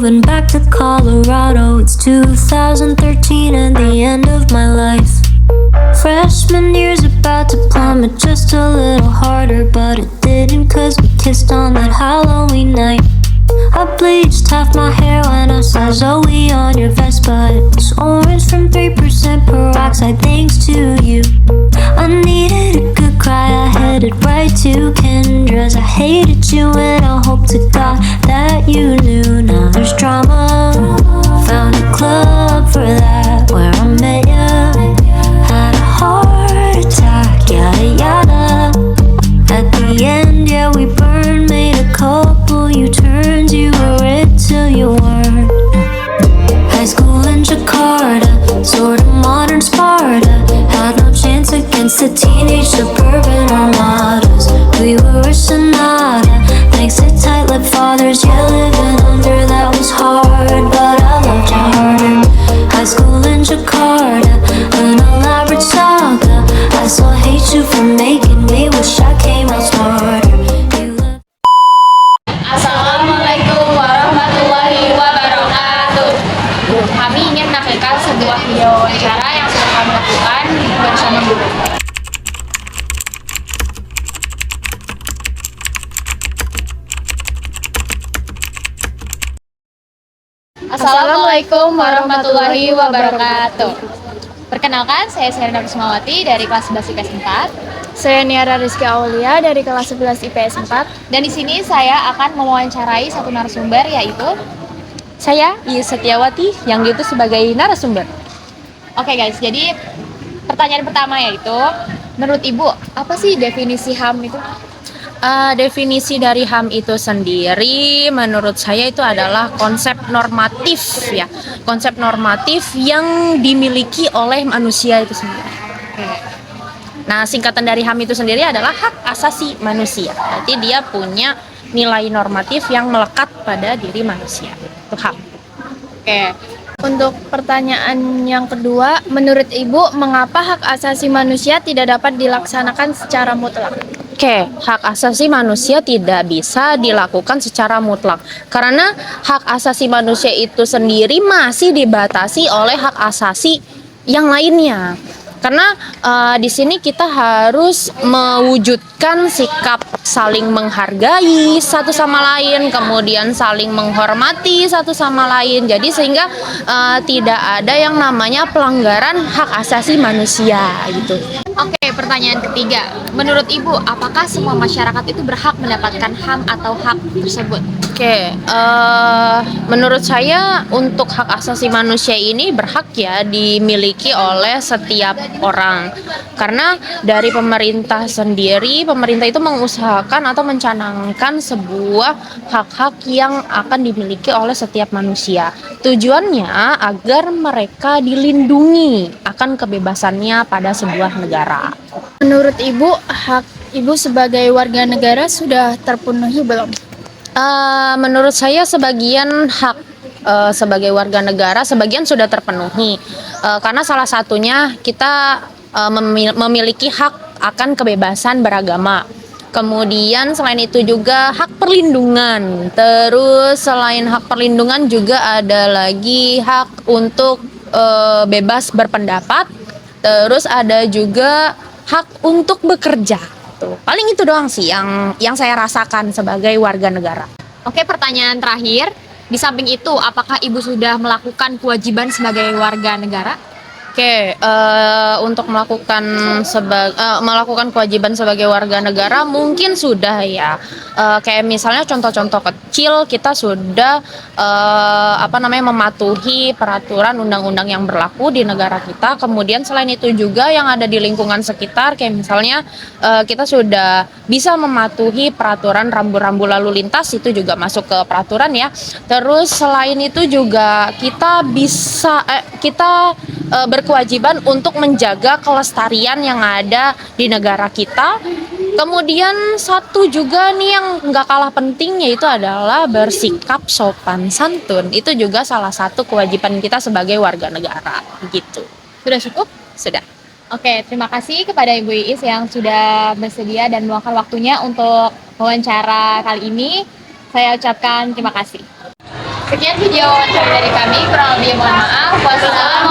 moving back to Colorado. It's 2013 and the end of my life. Freshman year's about to plummet just a little harder, but it didn't, cause we kissed on that Halloween night. I bleached half my hair when I saw Zoe on your vest, but it was orange from 3% peroxide thanks to you. I needed a good cry, I headed right to Kendra's. I hated you and I hope to God that you knew. Now there's drama, found a club for that, where I met ya. Had a heart attack, yada yada. At the end, yeah, we burned, made a couple U-turns. You were it till you weren't. High school in Jakarta, sort of modern Sparta. Had no chance against the teenage suburban armadas. We were a sonata, thanks to tight-lipped fathers. Yeah, living under that was hard, but I loved you harder. High school in Jakarta, an elaborate saga. I still hate you for making me wish I came out smarter. Assalamualaikum warahmatullahi wabarakatuh. Kami ingin menampilkan sebuah video wawancara yang sudah kami lakukan bersama guru. Assalamualaikum warahmatullahi wabarakatuh. Perkenalkan, saya Serena Kusmawati dari kelas 11 IPS 4. Saya Niara Rizky Aulia dari kelas 11 IPS 4. Dan di sini saya akan mewawancarai satu narasumber, yaitu saya Iis Setiawati yang itu sebagai narasumber. Oke guys, jadi pertanyaan pertama yaitu, menurut Ibu, apa sih definisi HAM itu? Definisi dari HAM itu sendiri menurut saya itu adalah konsep normatif ya. Konsep normatif yang dimiliki oleh manusia itu sendiri. Nah, singkatan dari HAM itu sendiri adalah hak asasi manusia. Berarti dia punya nilai normatif yang melekat pada diri manusia. Itu HAM. Oke. Untuk pertanyaan yang kedua, menurut Ibu, mengapa hak asasi manusia tidak dapat dilaksanakan secara mutlak? Oke, hak asasi manusia tidak bisa dilakukan secara mutlak karena hak asasi manusia itu sendiri masih dibatasi oleh hak asasi yang lainnya. Karena di sini kita harus mewujudkan sikap saling menghargai satu sama lain, kemudian saling menghormati satu sama lain. Jadi sehingga tidak ada yang namanya pelanggaran hak asasi manusia gitu. Oke, pertanyaan ketiga. Menurut Ibu, apakah semua masyarakat itu berhak mendapatkan HAM atau hak tersebut? Oke, menurut saya untuk hak asasi manusia ini berhak ya dimiliki oleh setiap orang. Karena dari pemerintah sendiri, pemerintah itu mengusahakan atau mencanangkan sebuah hak-hak yang akan dimiliki oleh setiap manusia. Tujuannya agar mereka dilindungi akan kebebasannya pada sebuah negara. Menurut Ibu, hak Ibu sebagai warga negara sudah terpenuhi belum? Menurut saya sebagian hak sebagai warga negara sebagian sudah terpenuhi karena salah satunya kita memiliki hak akan kebebasan beragama. Kemudian selain itu juga hak perlindungan. Terus selain hak perlindungan juga ada lagi hak untuk bebas berpendapat. Terus ada juga hak untuk bekerja. Paling itu doang sih yang saya rasakan sebagai warga negara. Oke, pertanyaan terakhir. Di samping itu, apakah Ibu sudah melakukan kewajiban sebagai warga negara? Oke, untuk melakukan kewajiban sebagai warga negara mungkin sudah ya. Kayak misalnya contoh-contoh kecil kita sudah mematuhi peraturan undang-undang yang berlaku di negara kita. Kemudian selain itu juga yang ada di lingkungan sekitar, kayak misalnya kita sudah bisa mematuhi peraturan rambu-rambu lalu lintas, itu juga masuk ke peraturan ya. Terus selain itu juga kita berkewajiban untuk menjaga kelestarian yang ada di negara kita. Kemudian satu juga nih yang nggak kalah penting, yaitu adalah bersikap sopan santun. Itu juga salah satu kewajiban kita sebagai warga negara gitu. Sudah cukup? Sudah. Oke, terima kasih kepada Ibu Iis yang sudah bersedia dan meluangkan waktunya untuk wawancara kali ini. Saya ucapkan terima kasih. Sekian video wawancara dari kami, kurang lebih mohon maaf. Wassalamualaikum